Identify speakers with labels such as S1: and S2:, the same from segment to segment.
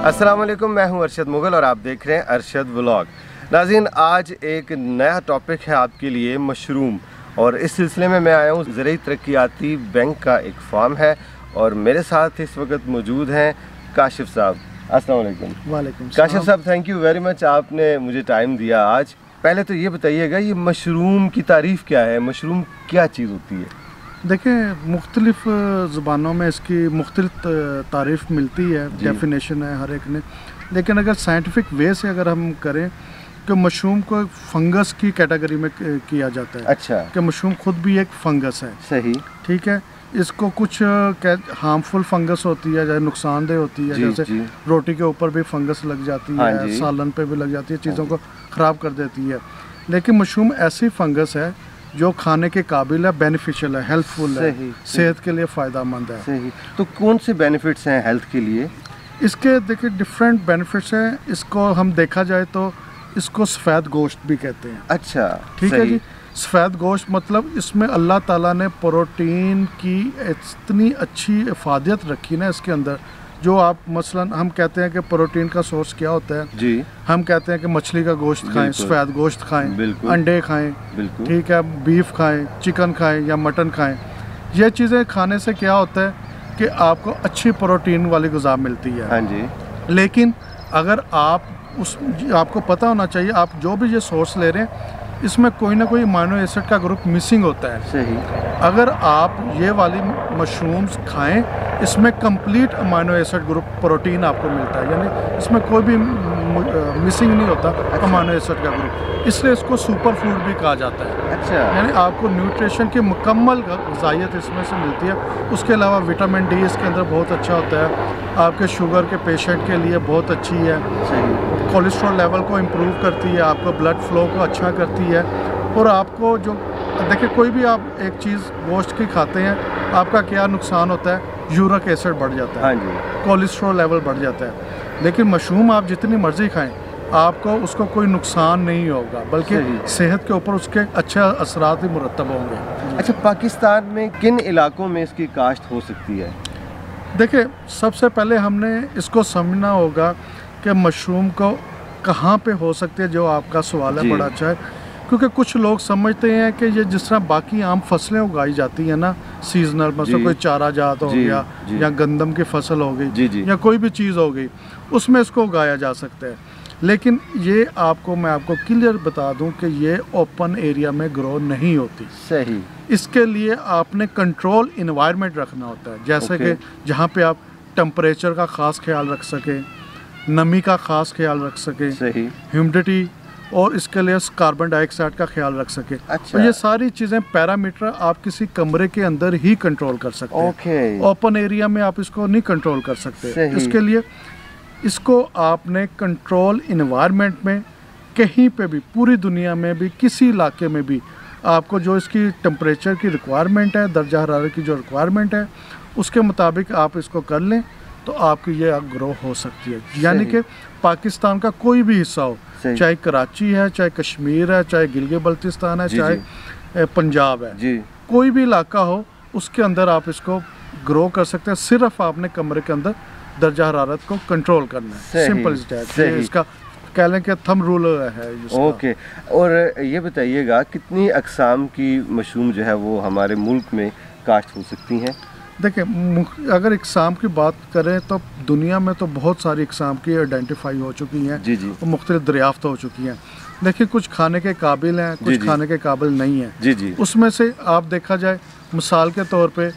S1: अस्सलाम वालेकुम, मैं हूं अरशद मुगल और आप देख रहे हैं अरशद व्लॉग। नाज़रीन, आज एक नया टॉपिक है आपके लिए, मशरूम। और इस सिलसिले में मैं आया हूं। ज़राई तरक्याती बैंक का एक फार्म है और मेरे साथ इस वक्त मौजूद हैं काशिफ साहब। अस्सलाम वालेकुम।
S2: वालेकुम।
S1: काशिफ साहब, थैंक यू वेरी मच, आपने मुझे टाइम दिया आज। पहले तो ये बताइएगा, ये मशरूम की तारीफ़ क्या है? मशरूम क्या चीज़ होती है?
S2: देखें, मुख्तलिफ ज़ुबानों में इसकी मुख्तलिफ तारीफ़ मिलती है, डेफिनेशन है हर एक ने। लेकिन अगर साइंटिफिक वे से अगर हम करें कि मशरूम को फंगस की कैटेगरी में किया जाता है।
S1: अच्छा।
S2: कि मशरूम खुद भी एक फंगस है।
S1: सही।
S2: ठीक है। इसको कुछ हार्मफुल फंगस होती है, जैसे नुकसानदेह होती है, जैसे रोटी के ऊपर भी फंगस लग जाती है, सालन पे भी लग जाती है, चीज़ों को ख़राब कर देती है। लेकिन मशरूम ऐसी फंगस है जो खाने के काबिल है, बेनिफिशियल है, हेल्पफुल है, सेहत के लिए फ़ायदेमंद है।
S1: सही। तो कौन से बेनिफिट्स हैं हेल्थ के लिए?
S2: इसके देखिए डिफरेंट बेनिफिट्स हैं। इसको हम देखा जाए तो इसको सफ़ेद गोश्त भी कहते हैं।
S1: अच्छा,
S2: ठीक है जी। सफ़ेद गोश्त मतलब इसमें अल्लाह ताला ने प्रोटीन की इतनी अच्छी इफादियत रखी ना इसके अंदर, जो आप मसलन हम कहते हैं कि प्रोटीन का सोर्स क्या होता है जी, हम कहते हैं कि मछली का गोश्त खाएं, सफ़ेद गोश्त खाएं, अंडे खाएं, ठीक है, बीफ खाएं, चिकन खाएं या मटन खाएं। ये चीज़ें खाने से क्या होता है कि आपको अच्छी प्रोटीन वाली ग़िज़ा मिलती है। हाँ जी। लेकिन अगर आपको पता होना चाहिए, आप जो भी ये सोर्स ले रहे हैं इसमें कोई ना कोई अमीनो एसिड का ग्रुप मिसिंग होता है। सही। अगर आप ये वाली मशरूम्स खाएं, इसमें complete amino acid group protein आपको मिलता है, यानी इसमें कोई भी मिसिंग नहीं होता अमीनो एसिड का ग्रुप, इसलिए इसको सुपर फूड भी कहा जाता है। अच्छा। यानी आपको न्यूट्रिशन की मुकम्मल ग़िज़ाइयत इसमें से मिलती है। उसके अलावा विटामिन डी इसके अंदर बहुत अच्छा होता है, आपके शुगर के पेशेंट के लिए बहुत अच्छी है। सही। कोलेस्ट्रॉल लेवल को इम्प्रूव करती है, आपको ब्लड फ्लो को अच्छा करती है। और आपको जो देखिए, कोई भी आप एक चीज़ गोश्त की खाते हैं, आपका क्या नुकसान होता है? यूरिक एसिड बढ़ जाता है। हाँ जी। कोलेस्ट्रॉल लेवल बढ़ जाता है। लेकिन मशरूम आप जितनी मर्ज़ी खाएं, आपको उसको कोई नुकसान नहीं होगा, बल्कि सेहत के ऊपर उसके अच्छे असरात ही मुरतब होंगे।
S1: अच्छा, पाकिस्तान में किन इलाकों में इसकी काश्त हो सकती है?
S2: देखिए, सबसे पहले हमने इसको समझना होगा कि मशरूम को कहाँ पे हो सकती है। जो आपका सवाल है बड़ा अच्छा है, क्योंकि कुछ लोग समझते हैं कि ये जिस तरह बाकी आम फसलें उगाई जाती हैं ना, सीजनल, मतलब कोई चारा जात हो गया या गंदम की फसल हो गई या कोई भी चीज़ हो गई, उसमें इसको उगाया जा सकता है। लेकिन ये मैं आपको क्लियर बता दूं कि ये ओपन एरिया में ग्रो नहीं होती। सही। इसके लिए आपने कंट्रोल इन्वायरमेंट रखना होता है, जैसे कि जहाँ पे आप टेम्परेचर का ख़ास ख्याल रख सकें, नमी का ख़ास ख्याल रख सकें, सही, ह्यूमिडिटी, और इसके लिए कार्बन डाइऑक्साइड का ख्याल रख सके। अच्छा। तो ये सारी चीज़ें पैरामीटर आप किसी कमरे के अंदर ही कंट्रोल कर सकते हैं। ओपन एरिया में आप इसको नहीं कंट्रोल कर सकते। इसके लिए इसको आपने कंट्रोल इन्वायरमेंट में कहीं पे भी, पूरी दुनिया में भी, किसी इलाके में भी, आपको जो इसकी टेम्परेचर की रिक्वायरमेंट है, दर्जा हरारत की जो रिक्वायरमेंट है, उसके मुताबिक आप इसको कर लें तो आपकी ये ग्रो हो सकती है। यानी कि पाकिस्तान का कोई भी हिस्सा हो, चाहे कराची है, चाहे कश्मीर है, चाहे गिलगित बल्तिस्तान है, चाहे पंजाब है, कोई भी इलाका हो, उसके अंदर आप इसको ग्रो कर सकते हैं। सिर्फ आपने कमरे के अंदर दर्जा हरारत को कंट्रोल करना है। Simple is that. इसका कह लें कि थंब रूल है।
S1: ओके। और ये बताइएगा, कितनी अक़साम की मशरूम जो है वो हमारे मुल्क में काश्त हो सकती हैं?
S2: देखिए, अगर इक़साम की बात करें तो दुनिया में तो बहुत सारी इक़साम की आइडेंटिफाई हो चुकी हैं और मुख्तलिफ दरियाफ्त हो चुकी हैं। देखिए, कुछ खाने के काबिल हैं, कुछ खाने के काबिल नहीं हैं। उसमें से आप देखा जाए, मिसाल के तौर पे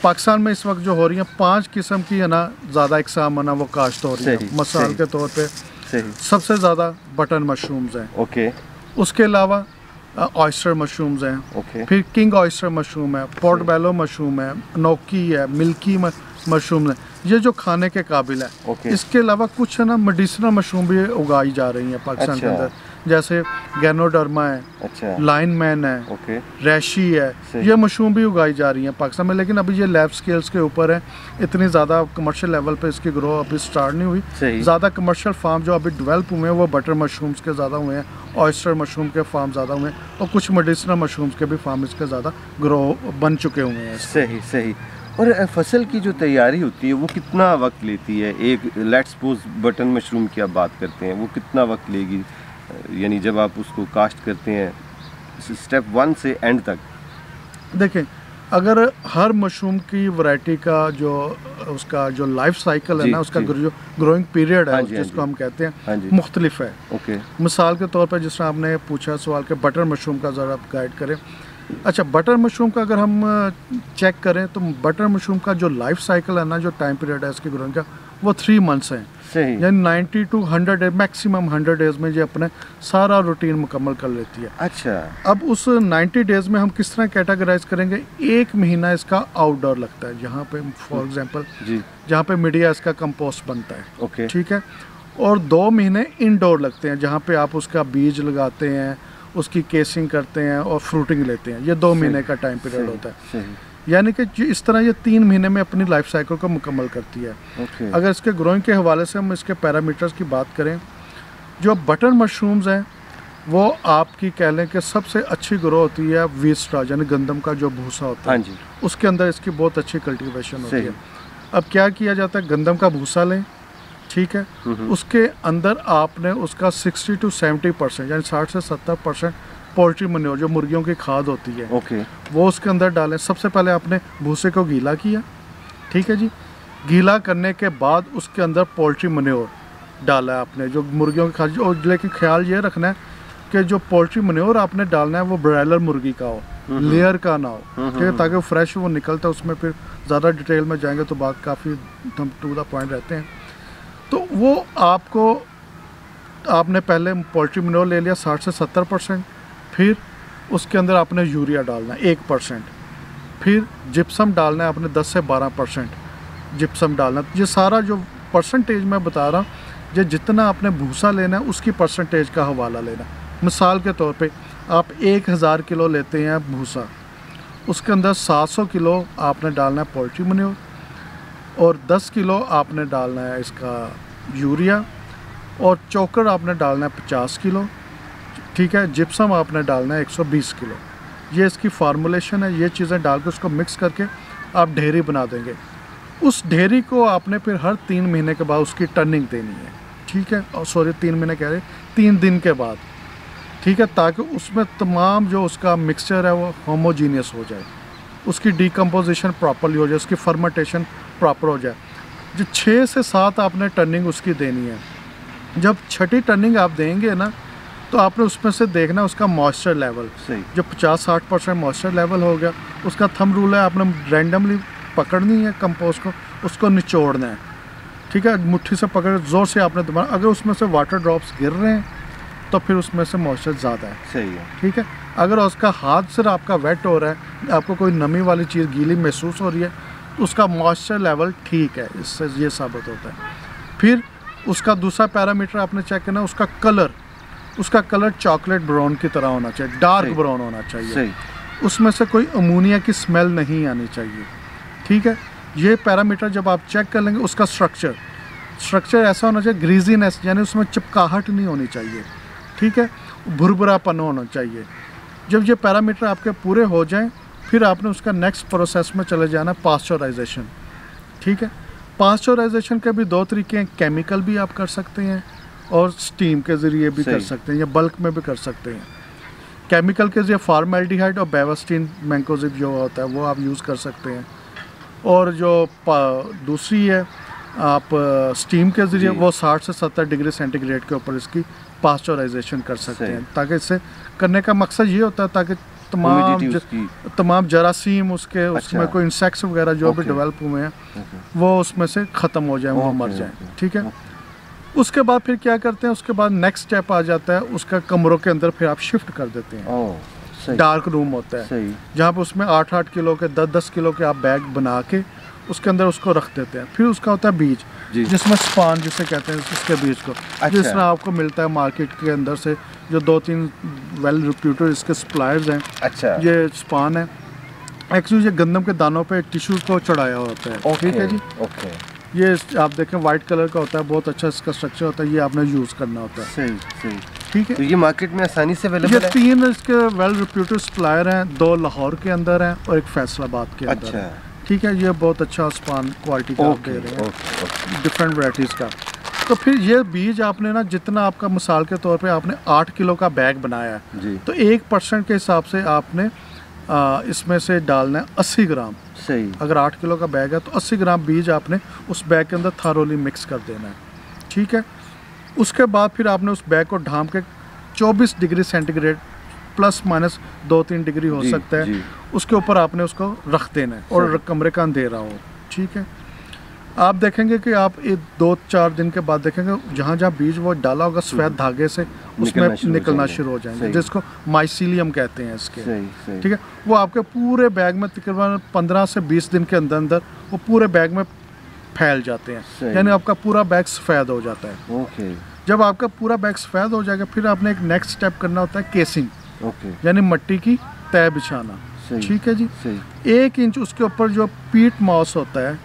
S2: पाकिस्तान में इस वक्त जो हो रही हैं 5 किस्म की है ना, ज़्यादा इक़साम है ना, वो काश्त हो रही है। मिसाल के तौर पे सबसे ज़्यादा बटन मशरूम्स हैं। ओके। उसके अलावा ऑयस्टर मशरूम्स हैं। फिर किंग ऑयस्टर मशरूम है, पोर्टबेलो मशरूम है, नोकी है, मिल्की मशरूम है, ये जो खाने के काबिल है। इसके अलावा कुछ है ना मेडिसिनल मशरूम भी उगाई जा रही हैं पाकिस्तान के अंदर, जैसे गैनोडर्मा है, लाइन मैन है, रैशी है, ये मशरूम भी उगाई जा रही हैं पाकिस्तान में। लेकिन अभी ये लैब स्केल्स के ऊपर है, इतनी ज़्यादा कमर्शियल लेवल पे इसकी ग्रो अभी स्टार्ट नहीं हुई। ज़्यादा कमर्शियल फार्म जो अभी डेवलप हुए हैं वो बटर मशरूम्स के ज़्यादा हुए हैं, ऑयस्टर मशरूम के फार्म ज़्यादा हुए हैं, और कुछ मेडिसिनल मशरूम्स के भी फार्म इसके ज़्यादा ग्रो बन चुके हुए हैं।
S1: सही सही। और फसल की जो तैयारी होती है वो कितना वक्त लेती है? एक लेट्स सपोज बटन मशरूम की आप बात करते हैं, वो कितना वक्त लेगी, यानी जब आप उसको काश्त करते हैं स्टेप 1 से एंड तक?
S2: देखें, अगर हर मशरूम की वैरायटी का जो उसका जो लाइफ साइकिल है ना, उसका जो ग्रोइंग पीरियड है जिसको हम कहते हैं मुख्तलिफ है।
S1: ओके।
S2: मिसाल के तौर पर जिस तरह आपने पूछा सवाल के बटर मशरूम का ज़रा आप गाइड करें। अच्छा, बटर मशरूम का अगर हम चेक करें तो बटर मशरूम का जो लाइफ साइकिल है ना, जो टाइम पीरियड है इसके ग्रोइंग का, वो 3 मंथ्स है। यानी 90 to 100 डेज, मैक्सिमम 100 डेज में ये अपने सारा रूटीन मुकम्मल कर लेती है।
S1: अच्छा।
S2: अब उस 90 डेज में हम किस तरह कैटेगराइज करेंगे? 1 महीना इसका आउटडोर लगता है, जहाँ पे फॉर एग्जांपल जहाँ पे मीडिया इसका कंपोस्ट बनता है।
S1: ओके।
S2: ठीक है। और 2 महीने इंडोर लगते हैं, जहाँ पे आप उसका बीज लगाते हैं, उसकी केसिंग करते हैं और फ्रूटिंग लेते हैं। ये 2 महीने का टाइम पीरियड होता है। यानी कि इस तरह ये 3 महीने में अपनी लाइफ साइकिल को मुकम्मल करती है। अगर इसके ग्रोइंग के हवाले से हम इसके पैरामीटर्स की बात करें, जो बटर मशरूम्स हैं वो आपकी कह लें कि सबसे अच्छी ग्रो होती है वीट स्ट्रा, यानी गंदम का जो भूसा होता है, उसके अंदर इसकी बहुत अच्छी कल्टीवेशन होती है। अब क्या किया जाता है, गंदम का भूसा लें, ठीक है, उसके अंदर आपने उसका 60 to 70% यानी 60 से 70% पोल्ट्री मैन्योर, जो मुर्गियों की खाद होती है, वो उसके अंदर डालें। सबसे पहले आपने भूसे को गीला किया, ठीक है जी। गीला करने के बाद उसके अंदर पोल्ट्री मैन्योर डाला है आपने, जो मुर्गियों की खाद। और लेकिन ख्याल ये रखना है कि जो पोल्ट्री मैन्योर आपने डालना है वो ब्रॉयलर मुर्गी का हो, लेयर का ना हो, ठीक है, ताकि वो फ्रेश वो निकलता है। उसमें फिर ज़्यादा डिटेल में जाएंगे तो बात काफ़ी हम टू द पॉइंट रहते हैं। तो वो आपने पहले पोल्ट्री मैन्योर ले लिया 60 से 70%, फिर उसके अंदर आपने यूरिया डालना है 1%, फिर जिप्सम डालना है आपने 10 से 12% जिप्सम डालना। ये सारा जो परसेंटेज मैं बता रहा हूँ, ये जितना आपने भूसा लेना है उसकी परसेंटेज का हवाला लेना। मिसाल के तौर पे आप 1000 किलो लेते हैं भूसा, उसके अंदर 700 किलो आपने डालना है पोल्ट्री मैन्योर और 10 किलो आपने डालना है इसका यूरिया, और चोकर आपने डालना है 50 किलो, ठीक है। जिप्सम आपने डालना है 120 किलो। ये इसकी फार्मूलेशन है। ये चीज़ें डाल के उसको मिक्स करके आप ढेरी बना देंगे। उस ढेरी को आपने फिर हर 3 महीने के बाद उसकी टर्निंग देनी है, ठीक है। और सॉरी 3 महीने कह रहे, 3 दिन के बाद, ठीक है, ताकि उसमें तमाम जो उसका मिक्सचर है वो होमोजीनियस हो जाए, उसकी डिकम्पोजिशन प्रॉपरली हो जाए, उसकी फर्मेंटेशन प्रॉपर हो जाए। जो 6 से 7 आपने टर्निंग उसकी देनी है। जब 6ठी टर्निंग आप देंगे ना, तो आपने उसमें से देखना उसका मॉइस्चर लेवल, जो 50-60% मॉइस्चर लेवल हो गया, उसका थंब रूल है, आपने रैंडमली पकड़नी है कंपोस्ट को, उसको निचोड़ना है, ठीक है। मुट्ठी से पकड़ ज़ोर से आपने दबाना। अगर उसमें से वाटर ड्रॉप्स गिर रहे हैं तो फिर उसमें से मॉइस्चर ज़्यादा है, सही है, ठीक है। अगर उसका हाथ से आपका वेट हो रहा है, आपको कोई नमी वाली चीज़ गीली महसूस हो रही है, तो उसका मॉइस्चर लेवल ठीक है, इससे ये साबित होता है। फिर उसका दूसरा पैरामीटर आपने चेक करना, उसका कलर, उसका कलर चॉकलेट ब्राउन की तरह होना चाहिए, डार्क ब्राउन होना चाहिए, उसमें से कोई अमोनिया की स्मेल नहीं आनी चाहिए, ठीक है। ये पैरामीटर जब आप चेक कर लेंगे, उसका स्ट्रक्चर ऐसा होना चाहिए, ग्रीजीनेस यानी उसमें चिपकाहट नहीं होनी चाहिए, ठीक है, भुरभुरापन होना चाहिए। जब ये पैरामीटर आपके पूरे हो जाएं, फिर आपने उसका नेक्स्ट प्रोसेस में चले जाना, पास्चराइजेशन, ठीक है। पास्चराइजेशन के भी 2 तरीके हैं, केमिकल भी आप कर सकते हैं और स्टीम के ज़रिए भी कर सकते हैं, या बल्क में भी कर सकते हैं। केमिकल के ज़रिए फॉर्मेल्डिहाइड और बेवास्टीन मैंकोजिब जो होता है वो आप यूज़ कर सकते हैं, और जो दूसरी है आप स्टीम के ज़रिए वो 60 से 70 डिग्री सेंटीग्रेड के ऊपर इसकी पास्चराइजेशन कर सकते हैं। ताकि इससे करने का मकसद ये होता है ताकि तमाम जरासीम उसमें कोई इंसेक्ट्स वगैरह जो भी डेवलप हुए हैं वो उसमें से ख़त्म हो जाए, वो मर जाए, ठीक है। उसके बाद फिर क्या करते हैं, उसके बाद नेक्स्ट स्टेप आ जाता है, उसका कमरों के अंदर फिर आप शिफ्ट कर देते हैं। डार्क रूम होता है जहाँ पे उसमें 8-8 किलो के 10-10 किलो के आप बैग बना के उसके अंदर उसको रख देते हैं। फिर उसका होता है बीज, जिसमें स्पान जिसे कहते हैं, उसके बीज को जिस तरह आपको मिलता है मार्केट के अंदर से, जो 2-3 वेल रिप्यूटेड इसके सप्लायर्स हैं। ये स्पान है, एक्चुअली ये गंदम के दानों पे टिश्यू को चढ़ाया होता है, ठीक है जी। ये आप देखें वाइट कलर का होता है, बहुत अच्छा इसका स्ट्रक्चर होता है, ये आपने यूज़ करना होता है, सही, ठीक है। तो ये मार्केट में आसानी से अवेलेबल है। 3 इसके वेल रिप्यूटेड सप्लायर हैं, 2 लाहौर के अंदर हैं और 1 फैसलाबाद के अंदर है, ठीक है, ये बहुत अच्छा स्पान क्वालिटी का आप दे रहे हैं, डिफरेंट वैराइटीज़ का। तो फिर ये बीज आपने ना, जितना आपका मिसाल के तौर पे आपने 8 किलो का बैग बनाया है
S1: जी,
S2: तो 1% के हिसाब से आपने इसमें से डालना है 80 ग्राम।
S1: सही।
S2: अगर 8 किलो का बैग है तो 80 ग्राम बीज आपने उस बैग के अंदर थारोली मिक्स कर देना है, ठीक है। उसके बाद फिर आपने उस बैग को ढांप के 24 degree centigrade plus minus 2-3 degree हो सकता है,
S1: जी।
S2: उसके ऊपर आपने उसको रख देना है और कमरे का अंधेरा हो, ठीक है। आप देखेंगे कि आप 2-4 दिन के बाद देखेंगे जहाँ जहाँ बीज वो डाला होगा सफ़ेद धागे से उसमें निकलना शुरू हो जाएंगे, जिसको माइसीलियम कहते हैं इसके, ठीक है। वो आपके पूरे बैग में तकरीबन 15 से 20 दिन के अंदर अंदर वो पूरे बैग में फैल जाते हैं, यानी आपका पूरा बैग सफ़ेद हो जाता है।
S1: ओके।
S2: जब आपका पूरा बैग सफ़ेद हो जाएगा फिर आपने एक नेक्स्ट स्टेप करना होता है केसिंग, यानी मिट्टी की तय बिछाना, ठीक है जी। 1 इंच उसके ऊपर जो पीट मॉस होता है,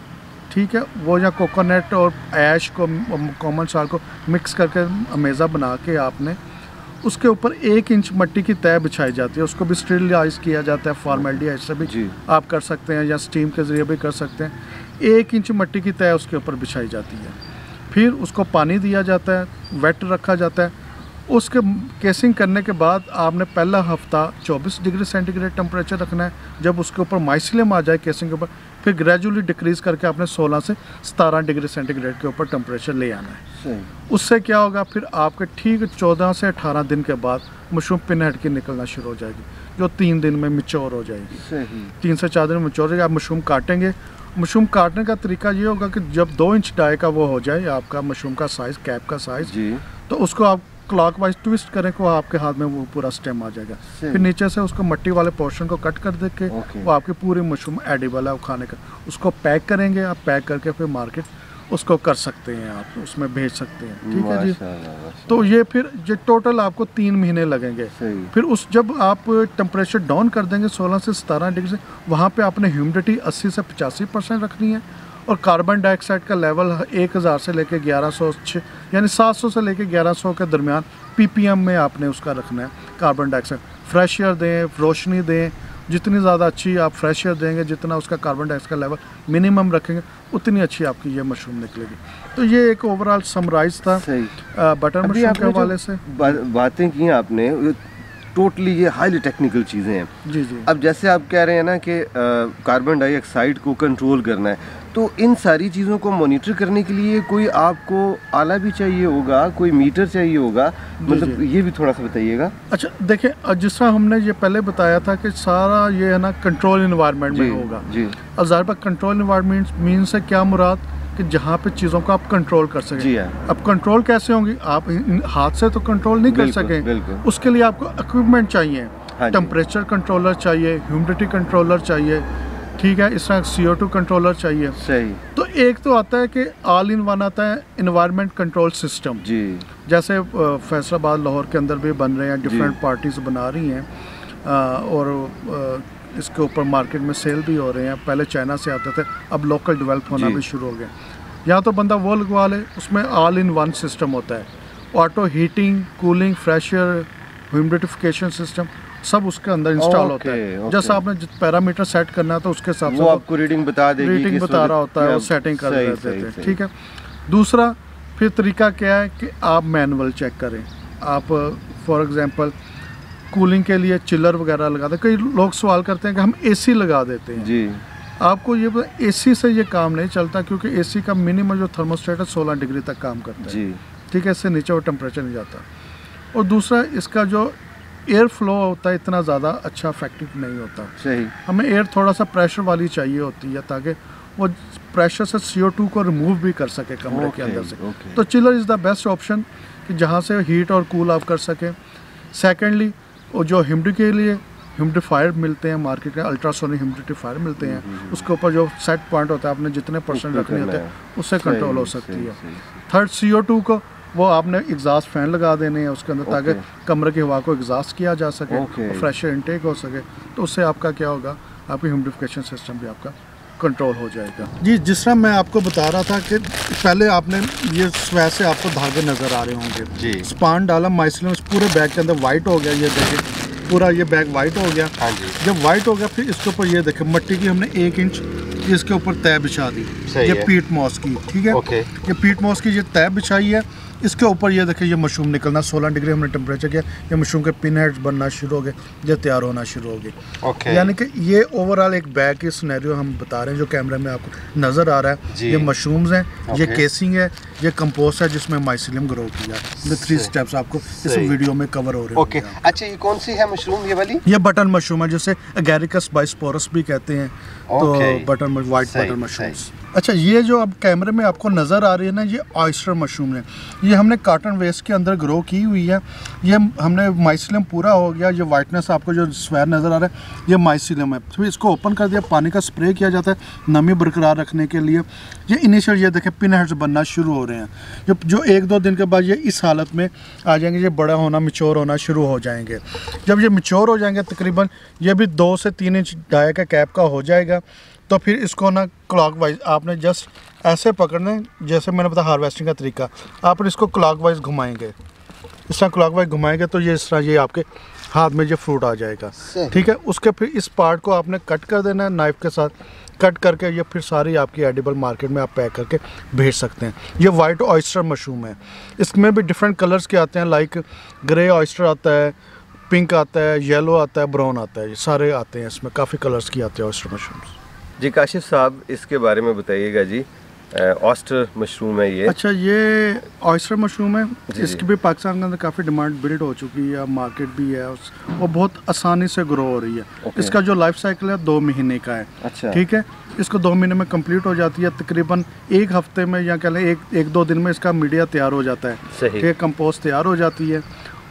S2: ठीक है, वो या कोकोनट और ऐश को कॉमन साल को मिक्स करके अमेज़ा बना के आपने उसके ऊपर 1 इंच मिट्टी की तय बिछाई जाती है। उसको भी स्टेरिलाइज किया जाता है, फॉर्मेलिटी से भी आप कर सकते हैं या स्टीम के ज़रिए भी कर सकते हैं। 1 इंच मिट्टी की तय उसके ऊपर बिछाई जाती है, फिर उसको पानी दिया जाता है, वेट रखा जाता है। उसके केसिंग करने के बाद आपने पहला हफ्ता 24 डिग्री सेंटीग्रेड टेम्परेचर रखना है। जब उसके ऊपर माइसीलियम आ जाए केसिंग के ऊपर, फिर ग्रेजुअली डिक्रीज़ करके आपने 16 से 17 डिग्री सेंटीग्रेड के ऊपर टेम्परेचर ले आना है। उससे क्या होगा, फिर आपके ठीक 14 से 18 दिन के बाद मशरूम पिन हेड की निकलना शुरू हो जाएगी, जो 3 दिन में मैच्योर हो जाएगी। 3 से 4 दिन में मैच्योर हो जाएगी। आप मशरूम काटेंगे, मशरूम काटने का तरीका ये होगा कि जब 2 इंच डाई का वो हो जाए आपका मशरूम का साइज़, कैप का साइज़, तो उसको आप क्लॉकवाइज ट्विस्ट करें को आपके हाथ में वो पूरा स्टेम आ जाएगा। फिर नीचे से उसको मट्टी वाले पोर्शन को कट कर दे के वो आपकी पूरी मशरूम एडिबल है वो खाने का। उसको पैक करेंगे, आप पैक करके फिर मार्केट उसको कर सकते हैं, आप उसमें भेज सकते हैं, ठीक है जी। तो ये फिर जो टोटल आपको 3 महीने लगेंगे। फिर उस जब आप टेम्परेचर डाउन कर देंगे 16 से 17 डिग्री से, वहाँ पे आपने ह्यूमिडिटी 80 से 85% रखनी है और कार्बन डाइऑक्साइड का लेवल 1000 से लेकर 1100 यानी 700 से लेकर 1100 के दरमियान ppm में आपने उसका रखना है कार्बन डाइऑक्साइड। फ्रेश एयर दें, रोशनी दें, जितनी ज़्यादा अच्छी आप फ्रेश एयर देंगे, जितना उसका कार्बन डाइऑक्साइड का लेवल मिनिमम रखेंगे, उतनी अच्छी आपकी ये मशरूम निकलेगी। तो ये एक ओवरऑल समराइज था बटर मशरूम के हवाले से।
S1: बातें की आपने टोटली ये हाईली टेक्निकल चीज़ें हैं।
S2: जी जी।
S1: अब जैसे आप कह रहे हैं ना कि कार्बन डाइऑक्साइड को कंट्रोल करना है, तो इन सारी चीज़ों को मॉनिटर करने के लिए कोई आपको आला भी चाहिए होगा, कोई मीटर चाहिए होगा, मतलब ये भी थोड़ा सा बताइएगा।
S2: अच्छा देखिए, जिस तरह हमने ये पहले बताया था कि सारा ये है ना कंट्रोल इन्वायरमेंट में होगा जी। अब ज़ाहिर बात कंट्रोल इन्वायरमेंट मीन से क्या मुराद कि जहाँ पे चीज़ों को आप कंट्रोल कर सकें। अब कंट्रोल कैसे होंगी, आप हाथ से तो कंट्रोल नहीं कर सकें, उसके लिए आपको इक्विपमेंट चाहिए, टेम्परेचर कंट्रोलर चाहिए, ह्यूमिडिटी कंट्रोलर चाहिए, ठीक है, इस तरह CO2 कंट्रोलर चाहिए।
S1: सही।
S2: तो एक तो आता है कि ऑल इन वन आता है इन्वायरमेंट कंट्रोल सिस्टम जी, जैसे फैसलाबाद लाहौर के अंदर भी बन रहे हैं, डिफरेंट पार्टीज बना रही हैं और इसके ऊपर मार्केट में सेल भी हो रहे हैं। पहले चाइना से आते थे, अब लोकल डेवलप होना भी शुरू हो गया। यहाँ तो बंदा वो लगवा ले, उसमें ऑल इन वन सिस्टम होता है, auto heating, cooling, fresh air, humidification system सब उसके अंदर इंस्टॉल होता है। जैसा आपने पैरामीटर सेट करना है तो उसके हिसाब से
S1: आपको रीडिंग बता देगी,
S2: रीडिंग बता रहा होता है, वो सेटिंग कर देते हैं, ठीक है। दूसरा फिर तरीका क्या है कि आप मैनुअल चेक करें। आप फॉर एग्जांपल कूलिंग के लिए चिलर वगैरह लगा दें। कई लोग सवाल करते हैं कि हम AC लगा देते हैं जी। आपको ये AC से ये काम नहीं चलता, क्योंकि AC का मिनिमम जो थर्मोस्टेट है 16 डिग्री तक काम करता है जी, ठीक है, इससे नीचे वो टेम्परेचर नहीं जाता। और दूसरा इसका जो एयर फ्लो होता है इतना ज़्यादा अच्छा इफेक्टिव नहीं होता। सही। हमें एयर थोड़ा सा प्रेशर वाली चाहिए होती है ताकि वो प्रेशर से CO2 को रिमूव भी कर सके कमरे के अंदर से। तो chiller is the best option कि जहाँ से हीट और कूल आप कर सकें। सेकेंडली वो जो ह्यूमिडिटी के लिए ह्यूमिडिफायर मिलते हैं मार्केट में, अल्ट्रासोनिक ह्यूमिडिफायर मिलते हैं, उसके ऊपर जो सेट पॉइंट होता है आपने जितने % रखने होते हैं उससे कंट्रोल हो सकती है। थर्ड CO2 को वो आपने एग्जॉस्ट फैन लगा देने हैं उसके अंदर ताकि कमरे की हवा को एग्जॉस्ट किया जा सके, फ्रेश एयर इनटेक हो सके। तो उससे आपका क्या होगा, आपकी ह्यूमिडिफिकेशन सिस्टम भी आपका कंट्रोल हो जाएगा जी। जिस तरह मैं आपको बता रहा था कि पहले आपने ये वैसे आपको धागे नज़र आ रहे होंगे जी, स्पान डाला, माइसिलियम पूरे बैग के अंदर वाइट हो गया, ये देखिए पूरा ये बैग वाइट हो गया। हाँ जी। जब वाइट हो गया फिर इसके ऊपर ये देखें मिट्टी की हमने 1 इंच इसके ऊपर तय बिछा दी, ये पीट मॉस की, ठीक है। ये पीट मॉस की ये तय बिछाई है। इसके ऊपर ये देखिए ये मशरूम निकलना, 16 डिग्री हमने टेम्परेचर किया, ये मशरूम के पिन हेड्स बनना शुरू हो गए, ये तैयार होना शुरू हो गए। यानी कि ये ओवरऑल एक बैग की सिनेरियो हम बता रहे हैं जो कैमरे में आपको नज़र आ रहा है। ये मशरूम्स हैं, ये केसिंग है, ये कंपोस्ट है जिसमें माइसिलियम ग्रो किया। ये 3 स्टेप्स आपको इस वीडियो में कवर हो रहे हैं।
S1: अच्छा, ये कौन सी है मशरूम ये वाली?
S2: ये बटन मशरूम है जिसे एगेरिकस बाइस्पोरस भी कहते हैं। तो बटन वाइट बटन मशरूम्स। अच्छा, ये जो अब कैमरे में आपको नज़र आ रही है ना, ये ऑयस्टर मशरूम है। ये हमने कॉटन वेस्ट के अंदर ग्रो की हुई है। ये हमने माइसिलियम पूरा हो गया, ये वाइटनेस आपको जो स्क्वायर नज़र आ रहा है ये माइसिलियम है। फिर इसको ओपन कर दिया, पानी का स्प्रे किया जाता है नमी बरकरार रखने के लिए। ये इनिशियल ये देखें पिन हेड्स बनना शुरू हो रहे हैं, जो 1-2 दिन के बाद ये इस हालत में आ जाएंगे, ये बड़ा होना मैच्योर होना शुरू हो जाएंगे। जब ये मैच्योर हो जाएंगे तकरीबन ये भी 2 से 3 इंच डाया का कैप का हो जाएगा। तो फिर इसको ना क्लॉकवाइज आपने जस्ट ऐसे पकड़ना है, जैसे मैंने बताया हार्वेस्टिंग का तरीका। आप इसको क्लॉकवाइज घुमाएंगे, इस तरह क्लॉकवाइज घुमाएंगे तो ये इस तरह ये आपके हाथ में ये फ्रूट आ जाएगा, ठीक है। उसके फिर इस पार्ट को आपने कट कर देना है नाइफ के साथ, कट करके ये फिर सारी आपकी एडिबल मार्केट में आप पैक करके भेज सकते हैं। ये वाइट ऑयस्टर मशरूम है, इसमें भी डिफरेंट कलर्स के आते हैं, लाइक ग्रे ऑयस्टर आता है, पिंक आता है, येलो आता है, ब्राउन आता है, ये सारे आते हैं, इसमें काफ़ी कलर्स की आते हैं ऑयस्टर मशरूम्स।
S1: जी काशिफ साहब, इसके बारे में बताइएगा जी। ऑयस्टर मशरूम है ये।
S2: अच्छा, ये ऑयस्टर मशरूम है, इसकी भी पाकिस्तान के अंदर काफ़ी डिमांड बिल्ड हो चुकी है, मार्केट भी है, वो बहुत आसानी से ग्रो हो रही है। इसका जो लाइफ साइकिल है 2 महीने का है। अच्छा। ठीक है, इसको 2 महीने में कंप्लीट हो जाती है, तकरीबन 1 हफ्ते में या कह लें 1-2 दिन में इसका मीडिया तैयार हो जाता है, ठीक है, कंपोस्ट तैयार हो जाती है।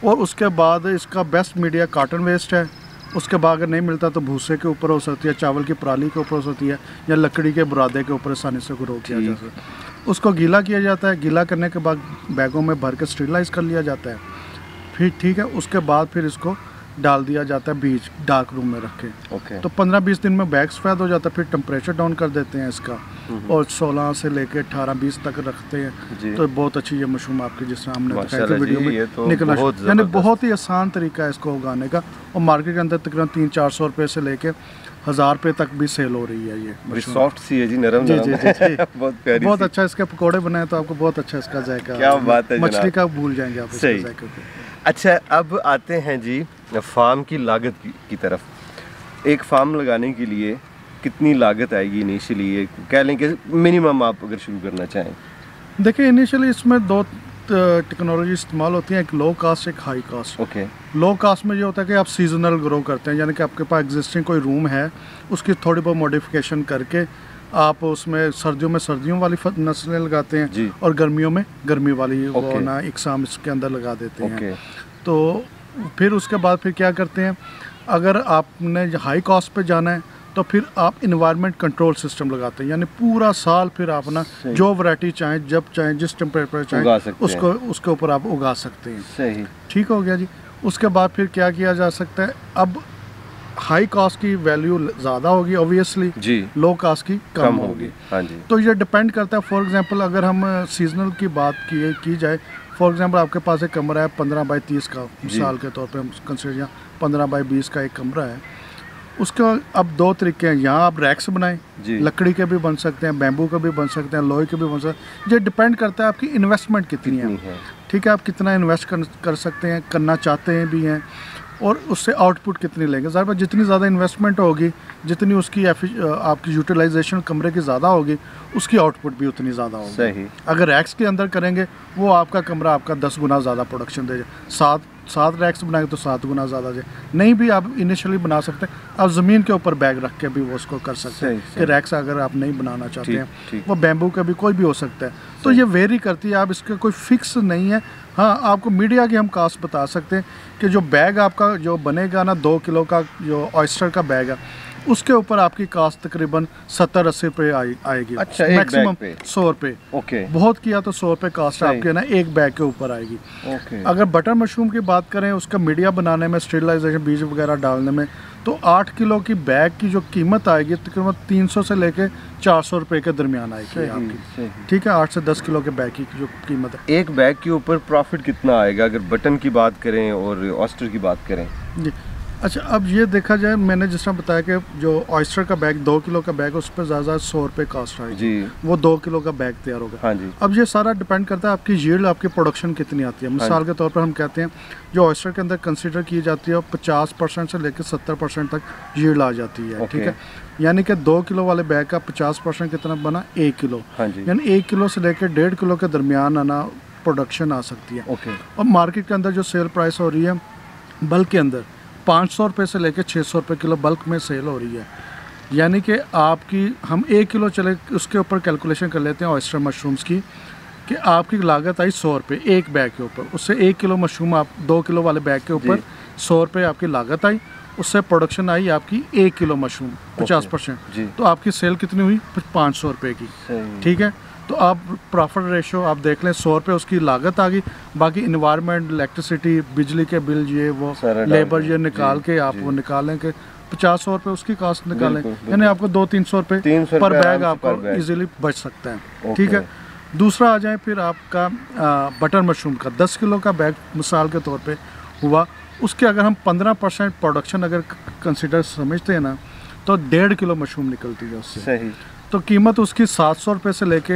S2: और उसके बाद इसका बेस्ट मीडिया कॉटन वेस्ट है। उसके बाद अगर नहीं मिलता तो भूसे के ऊपर हो सकती है, चावल की पराली के ऊपर हो सकती है, या लकड़ी के बुरादे के ऊपर आसानी से ग्रो किया जा सकता है। उसको गीला किया जाता है, गीला करने के बाद बैगों में भर के स्टेरिलाइज कर लिया जाता है। फिर ठीक है, उसके बाद फिर इसको डाल दिया जाता है बीज डार्क रूम में रख के। तो 15-20 दिन में बैग सफ़ेद हो जाता है। फिर टेम्परेचर डाउन कर देते हैं इसका, और 16 से लेके 18-20 तक रखते हैं। तो बहुत अच्छी ये मशरूम आपकी जिस तरह हमने दिखाई थी वीडियो में तो निकलना, यानी बहुत ही आसान तरीका है इसको उगाने का। और मार्केट के अंदर तकरीबन 300-400 रुपये से लेके 1000 रुपये तक भी सेल हो रही है। ये
S1: सॉफ्ट सी है जी, नरम
S2: जी जी जी
S1: बहुत प्यारी,
S2: बहुत अच्छा। इसके पकौड़े बनाए तो आपको बहुत अच्छा इसका जायका,
S1: क्या बात है,
S2: मछली का भूल जाएंगे आप इसके जायके को।
S1: अच्छा, अब आते हैं जी फार्म की लागत की तरफ। एक फार्म लगाने के लिए कितनी लागत आएगी इनिशियली, कह लें कि मिनिमम आप अगर शुरू करना चाहें?
S2: देखिए, इनिशियली इसमें 2 टेक्नोलॉजी इस्तेमाल होती है, एक लो कास्ट, एक हाई कास्ट।
S1: ओके।
S2: लो कास्ट में ये होता है कि आप सीजनल ग्रो करते हैं, यानी कि आपके पास एग्जिस्टिंग कोई रूम है, उसकी थोड़ी बहुत मॉडिफिकेशन करके आप उसमें सर्दियों में सर्दियों वाली नस्लें लगाते हैं, और गर्मियों में गर्मी वाली वो ना इकसाम इसके अंदर लगा देते हैं। तो फिर उसके बाद फिर क्या करते हैं, अगर आपने हाई कॉस्ट पे जाना है तो फिर आप इन्वायरमेंट कंट्रोल सिस्टम लगाते हैं, यानी पूरा साल फिर आप ना जो वैरायटी चाहें, जब चाहें, जिस टेम्परेचर चाहें उसके ऊपर आप उगा सकते हैं।
S1: सही,
S2: ठीक हो गया जी। उसके बाद फिर क्या किया जा सकता है, अब हाई कास्ट की वैल्यू ज़्यादा होगी ऑब्वियसली जी, लो कास्ट की कम होगी।
S1: हाँ जी।
S2: तो ये डिपेंड करता है। फॉर एग्जांपल अगर हम सीजनल की बात की जाए, फॉर एग्जांपल आपके पास एक कमरा है 15 बाई 30 का, मिसाल के तौर पे हम कंसिडर, या 15 बाई 20 का एक कमरा है, उसका अब 2 तरीके हैं। यहाँ आप रैक्स बनाएं, लकड़ी के भी बन सकते हैं, बैम्बू के भी बन सकते हैं, लोहे के भी बन सकते हैं। ये डिपेंड करता है आपकी इन्वेस्टमेंट कितनी है। ठीक है, आप कितना इन्वेस्ट कर सकते हैं, करना चाहते हैं भी हैं, और उससे आउटपुट कितनी लेंगे। ज़्यादा जितनी ज़्यादा इन्वेस्टमेंट होगी, जितनी उसकी आपकी यूटिलाइजेशन कमरे की ज़्यादा होगी, उसकी आउटपुट भी उतनी ज़्यादा होगी।
S1: सही।
S2: अगर रैक्स के अंदर करेंगे, वो आपका कमरा आपका 10 गुना ज़्यादा प्रोडक्शन देगा। 7 रैक्स बनाएंगे तो 7 गुना ज़्यादा दे। नहीं भी आप इनिशियली बना सकते हैं, आप ज़मीन के ऊपर बैग रख के भी वो उसको कर सकते हैं कि रैक्स अगर आप नहीं बनाना चाहते हैं, वो बैम्बू का भी कोई भी हो सकता है। तो ये वेरी करती है, आप इसका कोई फिक्स नहीं है। हाँ, आपको मीडिया की हम कास्ट बता सकते हैं कि जो बैग आपका जो बनेगा ना 2 किलो का जो ऑयस्टर का बैग है, उसके ऊपर आपकी कास्ट तकरीबन 70-80 रुपये आएगी।
S1: अच्छा,
S2: मैक्सिमम 100 रुपये।
S1: ओके।
S2: बहुत किया तो 100 रुपये कास्ट आपके ना एक बैग के ऊपर आएगी।
S1: ओके।
S2: अगर बटर मशरूम की बात करें, उसका मीडिया बनाने में, स्टेरिलाइजेशन, बीज वगैरह डालने में, तो 8 किलो की बैग की जो कीमत आएगी तकरीबन 300 से लेके 400 रुपये के दरमियान आएगी आपकी। ठीक है, 8 से 10 किलो के बैग की जो कीमत है।
S1: एक बैग के ऊपर प्रॉफिट कितना आएगा अगर बटन की बात करें और ऑयस्टर की बात करें?
S2: जी, अच्छा, अब ये देखा जाए, मैंने जिस तरह बताया कि जो ऑयस्टर का बैग 2 किलो का बैग, उस पर ज़्यादा 100 रुपये कास्ट आएगी जी, वो 2 किलो का बैग तैयार होगा।
S1: हाँ जी।
S2: अब ये सारा डिपेंड करता है आपकी यील्ड, आपकी प्रोडक्शन कितनी आती है। मिसाल के तौर पर हम कहते हैं जो ऑयस्टर के अंदर कंसीडर की जाती है 50% से लेकर 70% तक यील्ड आ जाती है, ठीक है। यानी कि 2 किलो वाले बैग का 50% कितना बना, 1 किलो, यानी 1 किलो से लेकर 1.5 किलो के दरमियान आना प्रोडक्शन आ सकती है। और मार्केट के अंदर जो सेल प्राइस हो रही है बल्क के अंदर 500 रुपये से लेकर 600 रुपये किलो बल्क में सेल हो रही है। यानी कि आपकी, हम 1 किलो चले उसके ऊपर कैलकुलेशन कर लेते हैं ऑयस्टर मशरूम्स की, कि आपकी लागत आई 100 रुपये एक बैग के ऊपर। उससे 1 किलो मशरूम, आप 2 किलो वाले बैग के ऊपर 100 रुपये आपकी लागत आई, उससे प्रोडक्शन आई आपकी 1 किलो मशरूम 50%, तो आपकी सेल कितनी हुई, 500 रुपये की, ठीक है। तो आप प्रॉफिट रेशो आप देख लें, 100 रुपये उसकी लागत आ गई, बाकी इन्वायरमेंट, इलेक्ट्रिसिटी, बिजली के बिल, ये वो लेबर ये निकाल के आप वो निकालें कि 50 रुपये उसकी कास्ट निकालें, यानी आपको 200-300 रुपये पर बैग आपको इजीली बच सकता है, ठीक है। दूसरा आ जाए फिर आपका बटर मशरूम का 10 किलो का बैग मिसाल के तौर पे हुआ, उसके अगर हम 15% प्रोडक्शन अगर कंसिडर समझते हैं ना, तो 1.5 किलो मशरूम निकलती है उससे। सही। तो कीमत उसकी 700 रुपये से लेके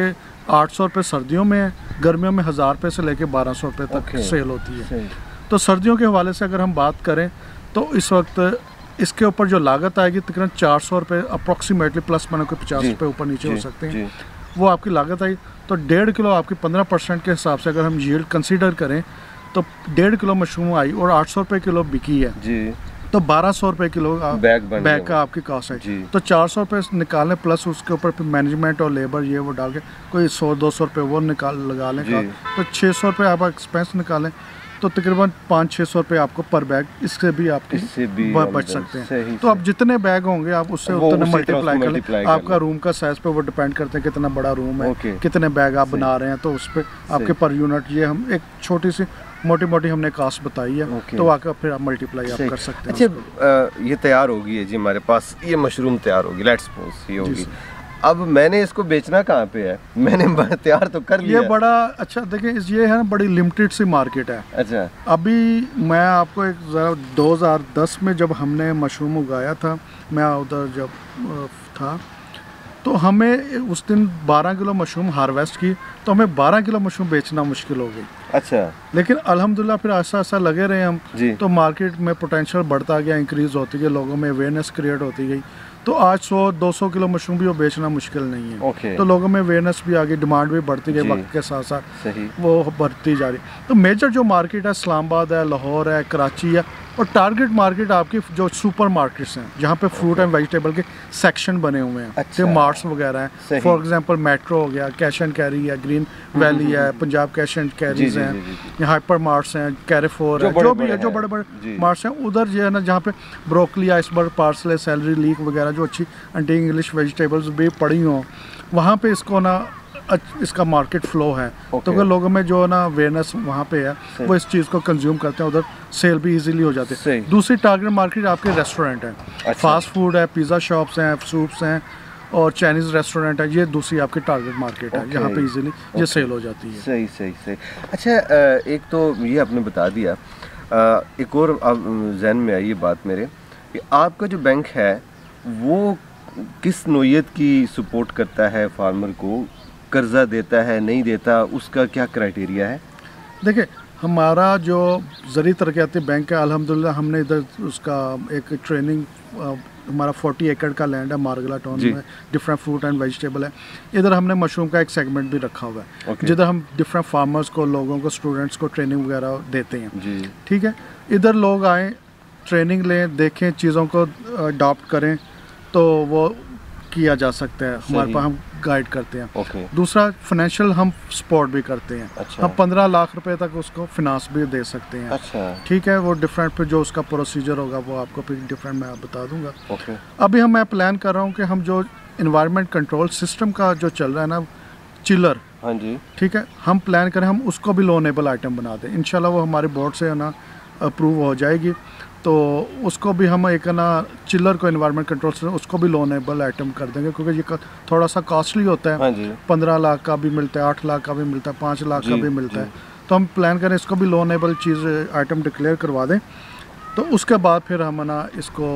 S2: 800 रुपये सर्दियों में है, गर्मियों में 1000 रुपये से लेके 1200 रुपये तक सेल होती है। तो सर्दियों के हवाले से अगर हम बात करें तो इस वक्त इसके ऊपर जो लागत आएगी तकरीबन 400 रुपये अप्रॉक्सीमेटली, प्लस माइनस कोई 50 रुपये ऊपर नीचे हो सकते हैं, वो आपकी लागत आई। तो 1.5 किलो आपकी 15% के हिसाब से अगर हम यील्ड कंसीडर करें तो 1.5 किलो मशरूम आई और 800 रुपये किलो बिकी है जी, तो 1200 रुपये किलो बैग का आपकी कॉस्ट है। तो 400 रुपये निकालें, प्लस उसके ऊपर फिर मैनेजमेंट और लेबर ये वो डाल के कोई 100-200 रुपये वो लगा लें, तो 600 रुपये आप एक्सपेंस निकालें, तो तकरीबन 500-600 रुपये आपको पर बैग इससे भी आपके बच सकते हैं। तो आप जितने बैग होंगे आप उससे उतने मल्टीप्लाई कर लें। आपका रूम का साइज पे वो डिपेंड करते हैं कितना बड़ा रूम है, कितने बैग आप बना रहे हैं, तो उस पर आपके पर यूनिट, ये हम एक छोटी सी मोटी हमने कास्ट बताई है, तो आकर फिर आप मल्टीप्लाई आप कर सकते हैं।
S1: अच्छा, ये तैयार होगी है जी, हमारे पास ये मशरूम तैयार होगी, लेट्स सपोज ये होगी, अब मैंने इसको बेचना कहाँ पे है, मैंने तैयार तो कर लिया।
S2: ये बड़ा अच्छा देखिए, ये है ना बड़ी लिमिटेड सी मार्केट है। अच्छा, अभी मैं आपको एक 2010 में जब हमने मशरूम उगाया था, मैं उधर जब था, तो हमें उस दिन 12 किलो मशरूम हार्वेस्ट की, तो हमें 12 किलो मशरूम बेचना मुश्किल हो गई। अच्छा, लेकिन अल्हम्दुलिल्लाह फिर ऐसा ऐसा लगे रहे हम, तो मार्केट में पोटेंशियल बढ़ता गया, इंक्रीज होती गई, लोगों में अवेयरनेस क्रिएट होती गई, तो आज 100-200 किलो मशरूम भी वो बेचना मुश्किल नहीं है। तो लोगों में अवेयरनेस भी आ गई, डिमांड भी बढ़ती गई, वक्त के साथ साथ वो बढ़ती जा रही। तो मेजर जो मार्केट है इस्लामाबाद है, लाहौर है, कराची है, और टारगेट मार्केट आपकी जो सुपर मार्केट्स हैं जहाँ पे फ्रूट एंड वेजिटेबल के सेक्शन बने हुए हैं, अच्छा, मार्ट्स वगैरह हैं। फॉर एग्जांपल मेट्रो हो गया, कैश एंड कैरी है, ग्रीन वैली है, पंजाब कैश एंड कैरीज हैं, हाइपर मार्ट्स हैं, कैरेफोर है, जो भी है, जो बड़े बड़े मार्ट्स हैं, उधर जो है ना जहाँ पे broccoli, iceberg, parsley, salary leak वगैरह जो अच्छी एंटी इंग्लिश वेजिटेबल्स भी पड़ी हों, वहाँ पे इसको ना इसका मार्केट फ्लो है। तो अगर लोगों में जो ना अवेयरनेस वहाँ पे है, वो इस चीज़ को कंज्यूम करते हैं, उधर सेल भी इजीली हो जाती है। दूसरी टारगेट मार्केट आपके रेस्टोरेंट है, अच्छा, फास्ट फूड है, पिज़्ज़ा शॉप्स हैं, सूप्स हैं, और चाइनीज़ रेस्टोरेंट है, ये दूसरी आपकी टारगेट मार्केट है, यहाँ पे इजीली ये सेल हो जाती है।
S1: सही। अच्छा, एक तो ये आपने बता दिया, एक और जहन में आई ये बात मेरे कि आपका जो बैंक है वो किस नोयत की सपोर्ट करता है, फार्मर को कर्जा देता है, नहीं देता, उसका क्या क्राइटेरिया है?
S2: देखिए, हमारा जो ज़री तरक्याती बैंक है, अल्हम्दुलिल्लाह हमने इधर उसका एक ट्रेनिंग, हमारा 40 एकड़ का लैंड है मारगला टाउन में, डिफरेंट फ्रूट एंड वेजिटेबल है। इधर हमने मशरूम का एक सेगमेंट भी रखा हुआ है, जिधर हम डिफरेंट फार्मर्स को, लोगों को, स्टूडेंट्स को ट्रेनिंग वगैरह देते हैं, ठीक है। इधर लोग आएँ, ट्रेनिंग लें, देखें, चीज़ों को अडॉप्ट करें, तो वो किया जा सकता है, हमारे पास हम गाइड करते हैं। दूसरा, फाइनेंशियल हम सपोर्ट भी करते हैं, अच्छा, हम 15 लाख रुपए तक उसको फिनांस भी दे सकते हैं, अच्छा, ठीक है। वो डिफरेंट फिर जो उसका प्रोसीजर होगा वो आपको फिर डिफरेंट मैं बता दूंगा। अभी मैं प्लान कर रहा हूँ कि हम जो इन्वायरमेंट कंट्रोल सिस्टम का जो चल रहा है ना, चिलर, हाँ जी, ठीक है, हम प्लान करें हम उसको भी लोनेबल आइटम बना दें, इंशाल्लाह वो हमारे बोर्ड से ना अप्रूव हो जाएगी, तो उसको भी हम एक ना चिलर को इन्वायरमेंट कंट्रोल से उसको भी लोनेबल आइटम कर देंगे, क्योंकि ये थोड़ा सा कॉस्टली होता है, 15 लाख का भी मिलता है, 8 लाख का भी मिलता है, 5 लाख का भी मिलता है। तो हम प्लान करें इसको भी लोनेबल चीज़ आइटम डिक्लेयर करवा दें। तो उसके बाद फिर हम ना इसको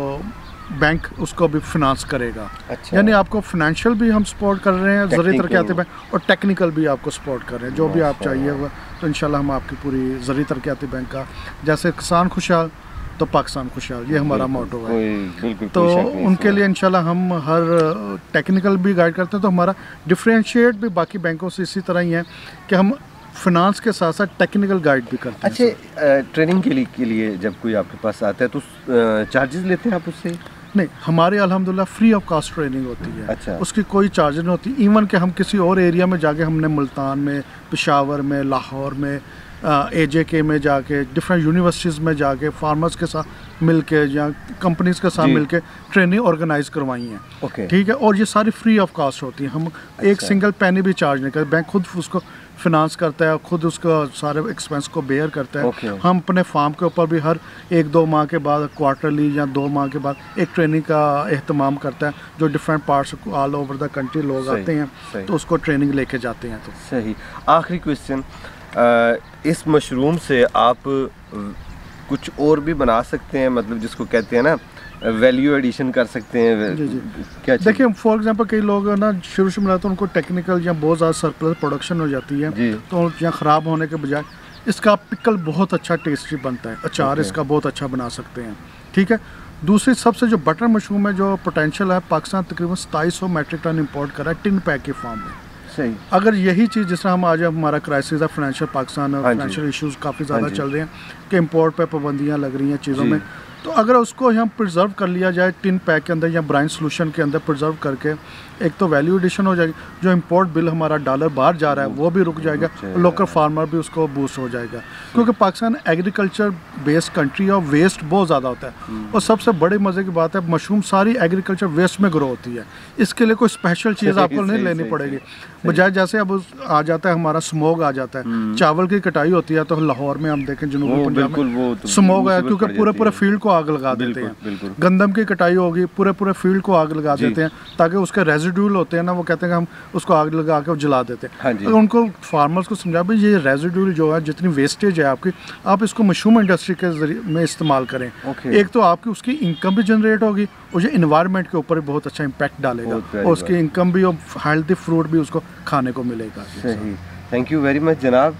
S2: बैंक उसको भी फिनांस करेगा।
S1: अच्छा।
S2: यानी आपको फाइनेंशियल भी हम सपोर्ट कर रहे हैं ज़रूरी तरक्याती बैंक, और टेक्निकल भी आपको सपोर्ट कर रहे हैं, जो भी आप चाहिएगा। तो इंशाल्लाह हम आपकी पूरी ज़रूरी तरक्याती बैंक का, जैसे किसान खुशहाल तो पाकिस्तान खुशहाल, ये हमारा मोटो है। तो उनके लिए इंशाल्लाह हम हर टेक्निकल भी गाइड करते हैं। तो हमारा डिफ्रेंशिएट भी बाकी बैंकों से इसी तरह ही है कि हम फिनांस के साथ साथ टेक्निकल गाइड भी करते हैं।
S1: अच्छा, ट्रेनिंग के लिए जब कोई आपके पास आता है तो चार्जेस लेते हैं आप उससे?
S2: नहीं, हमारे अल्हम्दुलिल्लाह फ्री ऑफ कॉस्ट ट्रेनिंग होती है।
S1: अच्छा।
S2: उसकी कोई चार्ज नहीं होती। इवन कि हम किसी और एरिया में जाके, हमने मुल्तान में, पेशावर में, लाहौर में, AJK में जाके, डिफरेंट यूनिवर्सिटीज़ में जाके फार्मर्स के साथ मिलके या कंपनीज़ के साथ मिलके ट्रेनिंग ऑर्गेनाइज करवाई हैं।
S1: ओके।
S2: ठीक है, और ये सारी फ्री ऑफ कॉस्ट होती हैं। हम एक सिंगल पैनी भी चार्ज नहीं करते। बैंक खुद उसको फिनांस करता है, खुद उसका सारे एक्सपेंस को बेयर करता है।
S1: Okay.
S2: हम अपने फार्म के ऊपर भी हर 1-2 माह के बाद, क्वार्टरली या 2 माह के बाद एक ट्रेनिंग का एहतमाम करता है, जो different parts all over the country लोग आते हैं तो उसको ट्रेनिंग लेके जाते हैं। तो
S1: सही। आखिरी क्वेश्चन, इस मशरूम से आप कुछ और भी बना सकते हैं, मतलब जिसको कहते हैं ना वैल्यू एडिशन कर सकते हैं?
S2: जी।
S1: क्या
S2: देखिए, फॉर एग्जांपल कई लोग ना शुरू में तो उनको टेक्निकल या बहुत ज़्यादा सरप्लस प्रोडक्शन हो जाती है, तो या ख़राब होने के बजाय इसका पिकल बहुत अच्छा टेस्टी बनता है, अचार इसका बहुत अच्छा बना सकते हैं। ठीक है। दूसरी सबसे जो बटर मशरूम है, जो पोटेंशियल है, पाकिस्तान तकरीबन 2700 मेट्रिक टन इंपोर्ट कर रहा है टिन पैक के फॉर्म में।
S1: सही।
S2: अगर यही चीज़, जिस तरह हम आज हमारा क्राइसिस है फाइनेंशियल, पाकिस्तान में फाइनेंशियल इश्यूज काफ़ी ज़्यादा चल रहे हैं कि इंपोर्ट पे पाबंदियाँ लग रही हैं चीज़ों में, तो अगर उसको हम प्रिजर्व कर लिया जाए टिन पैक के अंदर या ब्राइन सोल्यूशन के अंदर प्रिजर्व करके, एक तो वैल्यू एडिशन हो जाएगी, जो इंपोर्ट बिल हमारा डॉलर बाहर जा रहा है वो भी रुक जाएगा, और लोकल फार्मर भी उसको बूस्ट हो जाएगा। क्योंकि पाकिस्तान एग्रीकल्चर बेस्ड कंट्री है और वेस्ट बहुत ज़्यादा होता है। और सबसे बड़े मज़े की बात है, मशरूम सारी एग्रीकल्चर वेस्ट में ग्रो होती है। इसके लिए कोई स्पेशल चीज़ आपको नहीं लेनी पड़ेगी। बजाय जैसे अब आ जाता है हमारा स्मोग आ जाता है, चावल की कटाई होती है तो लाहौर में हम देखें, जनूबी पंजाब में स्मोग है, क्योंकि पूरे फील्ड को आग लगा देते हैं। गंदम की कटाई होगी, पूरे फील्ड को आग लगा देते हैं, ताकि उसके रेजिड्यूल होते हैं ना, वो कहते हैं कि हम उसको आग लगा के जला देते हैं। तो उनको फार्मर्स को समझा भाई, ये रेजिड्यूल जो है, जितनी वेस्टेज है आपकी, आप इसको मशरूम इंडस्ट्री के जरिए में इस्तेमाल करें। एक तो आपकी उसकी इनकम भी जनरेट होगी, और ये इन्वायरमेंट के ऊपर बहुत अच्छा इम्पैक्ट डालेगा, और उसकी इनकम भी और हेल्दी फ्रूट भी उसको खाने को मिलेगा।
S1: सही। थैंक यू वेरी मच जनाब।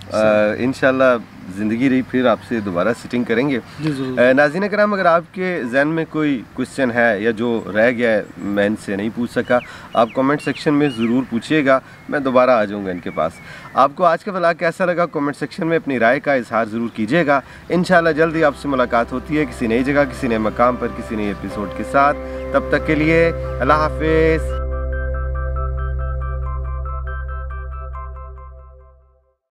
S1: इंशाल्लाह ज़िंदगी रही फिर आपसे दोबारा सिटिंग करेंगे। नाज़रीन कराम, अगर आपके जहन में कोई क्वेश्चन है या जो रह गया है मैं इनसे नहीं पूछ सका, आप कमेंट सेक्शन में ज़रूर पूछिएगा, मैं दोबारा आ जाऊँगा इनके पास। आपको आज का व्लॉग कैसा लगा कमेंट सेक्शन में अपनी राय का इजहार ज़रूर कीजिएगा। इंशाल्लाह जल्दी आपसे मुलाकात होती है किसी नई जगह, किसी नए मकाम पर, किसी नए एपिसोड के साथ। तब तक के लिए अल्लाह हाफिज़।